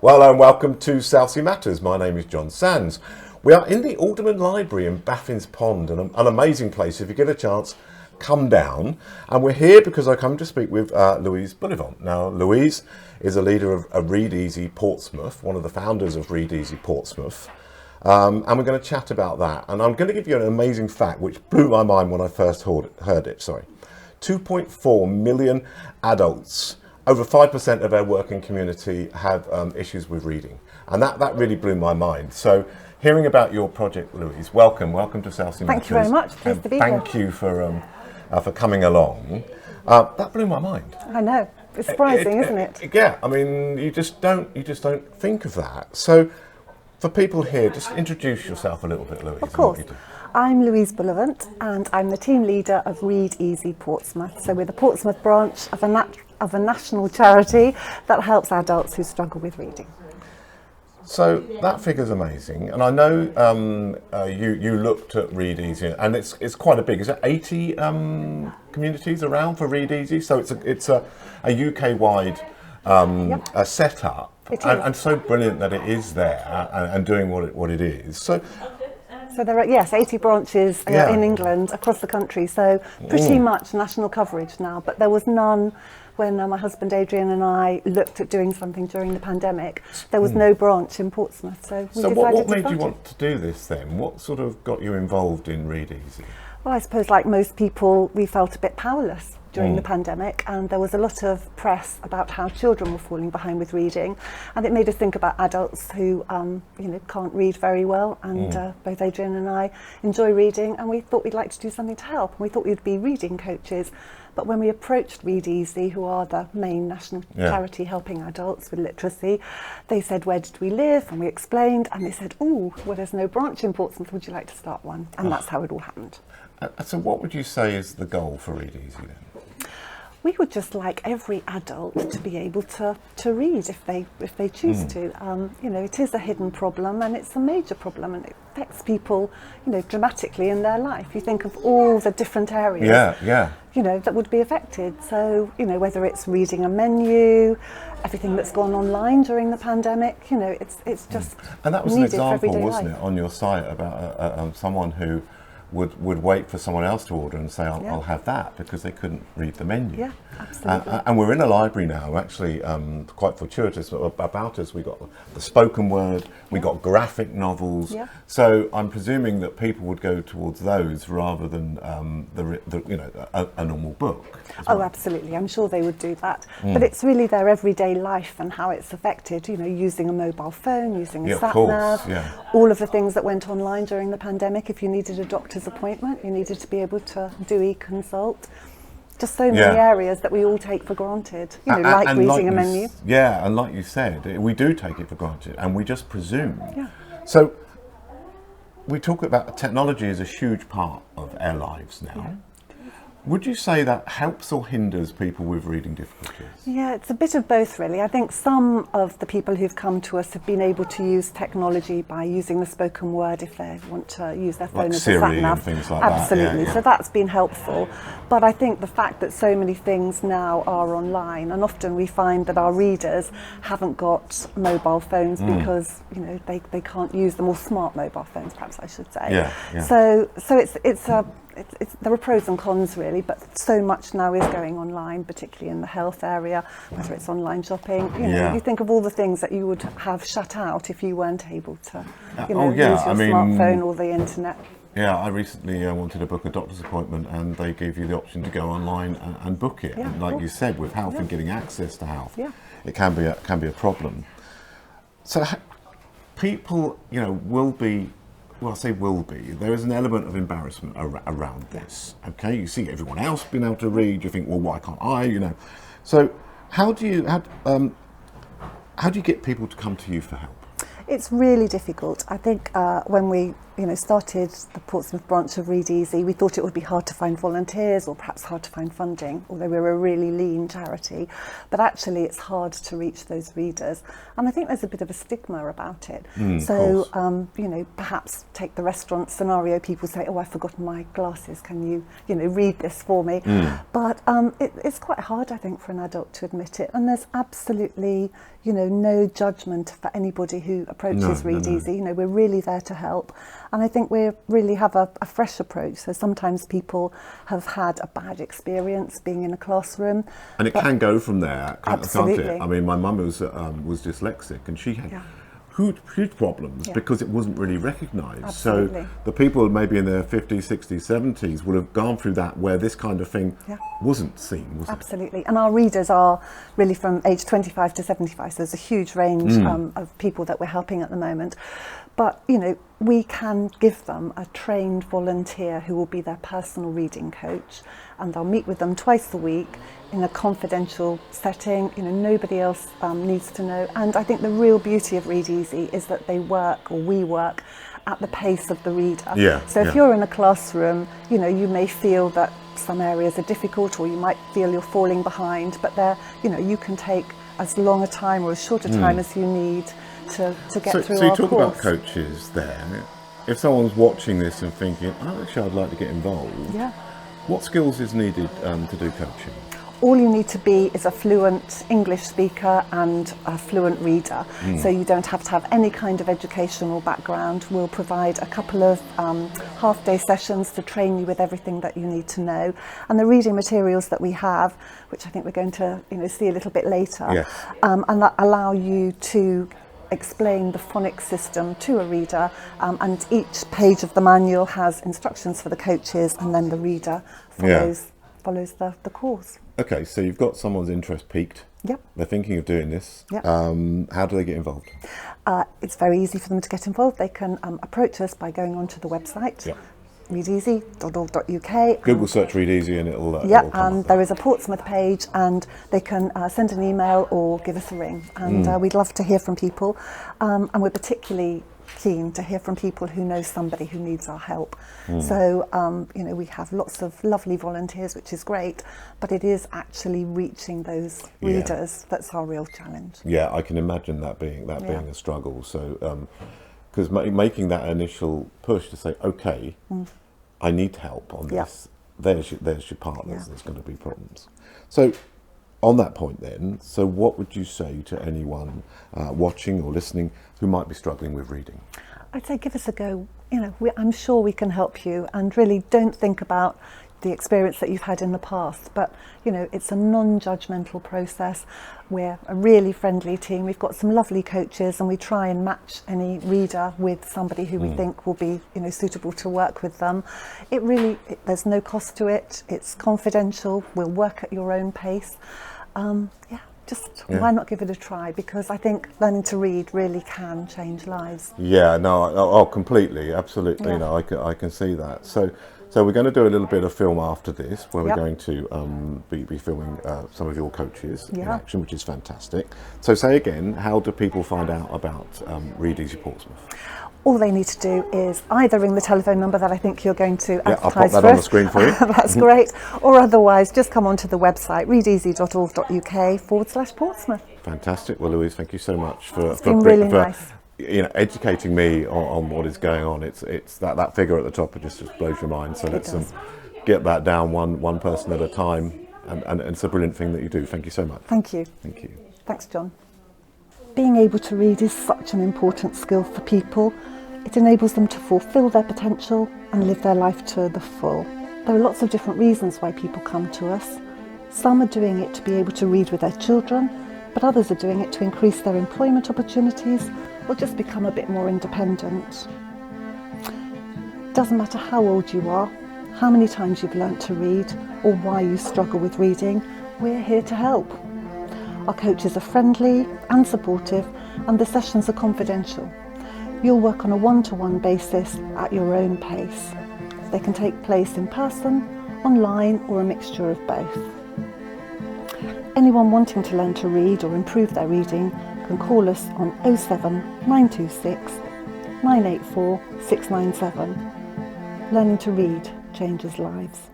Well, and welcome to Southsea Matters. My name is John Sands. We are in the Alderman Library in Baffin's Pond, an amazing place. If you get a chance, come down. And we're here because I come to speak with Louise Bullivant. Now, Louise is a leader of Read Easy Portsmouth, one of the founders of Read Easy Portsmouth. And we're going to chat about that. And I'm going to give you an amazing fact which blew my mind when I first heard it. 2.4 million adults, over 5% of our working community have issues with reading. And that really blew my mind. So hearing about your project, Louise, welcome to Southsea Matters. Thank you very much, pleased to be here. Thank you for coming along. That blew my mind. I know, it's surprising, isn't it? Yeah, I mean, you just don't think of that. So for people here, just introduce yourself a little bit, Louise. Of course. I'm Louise Bullivant and I'm the team leader of Read Easy Portsmouth. So we're the Portsmouth branch of a national charity that helps adults who struggle with reading. So that figure's amazing, and I know you looked at Read Easy, and it's quite a big. Is it 80 communities around for Read Easy? So it's a UK-wide a setup, and so brilliant that it is there and doing what it is. So there are 80 branches in England across the country. So pretty much national coverage now, but there was none. When my husband Adrian and I looked at doing something during the pandemic, there was no branch in Portsmouth. So what made you want to do this then? What sort of got you involved in Read Easy? Well, I suppose like most people, we felt a bit powerless during the pandemic, and there was a lot of press about how children were falling behind with reading, and it made us think about adults who can't read very well, and both Adrian and I enjoy reading, and we thought we'd like to do something to help, and we thought we'd be reading coaches. But when we approached Read Easy, who are the main national charity helping adults with literacy, they said, where did we live? And we explained, and they said, well, there's no branch in Portsmouth, would you like to start one? And that's how it all happened. So what would you say is the goal for Read Easy then? We would just like every adult to be able to read if they choose to. It is a hidden problem, and it's a major problem, and it affects people, dramatically in their life. You think of all the different areas, that would be affected. So, whether it's reading a menu, everything that's gone online during the pandemic, it's just and that was an needed for example, everyday wasn't life. it, on your site about someone who would wait for someone else to order and say, I'll have that, because they couldn't read the menu. Yeah, absolutely. And we're in a library now, actually, quite fortuitous about us. We got the spoken word, we got graphic novels. Yeah. So I'm presuming that people would go towards those rather than a normal book. Oh, absolutely. I'm sure they would do that. But it's really their everyday life and how it's affected, using a mobile phone, using a sat-nav, all of the things that went online during the pandemic. If you needed a doctor's appointment, you needed to be able to do e-consult. Just so many areas that we all take for granted, like reading a menu. Yeah, and like you said, we do take it for granted, and we just presume. Yeah. So we talk about technology as a huge part of our lives now. Yeah. Would you say that helps or hinders people with reading difficulties? Yeah, it's a bit of both, really. I think some of the people who've come to us have been able to use technology by using the spoken word if they want to use their phone like as Siri a sat-nav. And things like Absolutely. that. So that's been helpful. But I think the fact that so many things now are online, and often we find that our readers haven't got mobile phones because they can't use them, or smart mobile phones, perhaps I should say. Yeah. So there are pros and cons, really, but so much now is going online, particularly in the health area, whether it's online shopping. You think of all the things that you would have shut out if you weren't able to use your smartphone or the internet. Yeah, I recently wanted to book a doctor's appointment, and they gave you the option to go online and book it. Yeah, and like you said, with health and getting access to health, it can be a problem. So people, will be. Well, I say will be. There is an element of embarrassment around this. Okay, you see everyone else being able to read. You think, well, why can't I? So, how do you get people to come to you for help? It's really difficult. I think when we started the Portsmouth branch of Read Easy, we thought it would be hard to find volunteers or perhaps hard to find funding, although we're a really lean charity. But actually it's hard to reach those readers. And I think there's a bit of a stigma about it. Perhaps take the restaurant scenario, people say, oh, I've forgotten my glasses, can you, read this for me? But it's quite hard, I think, for an adult to admit it. And there's absolutely, no judgment for anybody who approaches Read Easy. We're really there to help. And I think we really have a fresh approach. So sometimes people have had a bad experience being in a classroom. And it can go from there, can't Absolutely. it? I mean, my mum was dyslexic, and she had huge problems because it wasn't really recognised. Absolutely. So the people maybe in their 50s, 60s, 70s would have gone through that where this kind of thing wasn't seen, was it? Absolutely. And our readers are really from age 25 to 75, so there's a huge range of people that we're helping at the moment. But, we can give them a trained volunteer who will be their personal reading coach, and they'll meet with them twice a week in a confidential setting. Nobody else needs to know. And I think the real beauty of Read Easy is that we work at the pace of the reader. So if you're in a classroom, you may feel that some areas are difficult, or you might feel you're falling behind, but you can take as long a time or as short a time as you need to get through our course. So you talk about coaches there. If someone's watching this and thinking, actually I'd like to get involved, what skills is needed to do coaching? All you need to be is a fluent English speaker and a fluent reader. So you don't have to have any kind of educational background. We'll provide a couple of half-day sessions to train you with everything that you need to know. And the reading materials that we have, which I think we're going to see a little bit later, and that allow you to explain the phonics system to a reader, and each page of the manual has instructions for the coaches, and then the reader follows the course. Okay, so you've got someone's interest peaked. Yep. They're thinking of doing this. Yep. How do they get involved? It's very easy for them to get involved. They can approach us by going onto the website, readeasy.org.uk. Google search Read Easy and it'll come up there is a Portsmouth page, and they can send an email or give us a ring. And we'd love to hear from people. And we're particularly keen to hear from people who know somebody who needs our help. So, we have lots of lovely volunteers, which is great, but it is actually reaching those readers that's our real challenge. Yeah, I can imagine that being a struggle. So, because making that initial push to say, okay, I need help on this, there's your partners, there's going to be problems. So, on that point then, so what would you say to anyone watching or listening who might be struggling with reading? I'd say give us a go. I'm sure we can help you, and really don't think about the experience that you've had in the past, but it's a non-judgmental process. We're a really friendly team. We've got some lovely coaches, and we try and match any reader with somebody who we think will be suitable to work with them. There's no cost to it. It's confidential. We'll work at your own pace. Why not give it a try? Because I think learning to read really can change lives. Completely, absolutely. I can see that. So we're going to do a little bit of film after this, where we're going to be filming some of your coaches in action, which is fantastic. So say again, how do people find out about Read Easy Portsmouth? All they need to do is either ring the telephone number that I think you're going to advertise I'll pop that for on us. the screen for you. That's great. Or otherwise, just come onto the website, readeasy.org.uk/Portsmouth. Fantastic. Well, Louise, thank you so much for really nice. Educating me on what is going on. It's that figure at the top, it just blows your mind. So let's get that down one person at a time, and it's a brilliant thing that you do. Thank you so much. Thank you. Thank you. Thanks, John. Being able to read is such an important skill for people. It enables them to fulfil their potential and live their life to the full. There are lots of different reasons why people come to us. Some are doing it to be able to read with their children, but others are doing it to increase their employment opportunities or just become a bit more independent. It doesn't matter how old you are, how many times you've learnt to read, or why you struggle with reading, we're here to help. Our coaches are friendly and supportive, and the sessions are confidential. You'll work on a one-to-one basis at your own pace. They can take place in person, online, or a mixture of both. Anyone wanting to learn to read or improve their reading can call us on 07 926 984 697. Learning to read changes lives.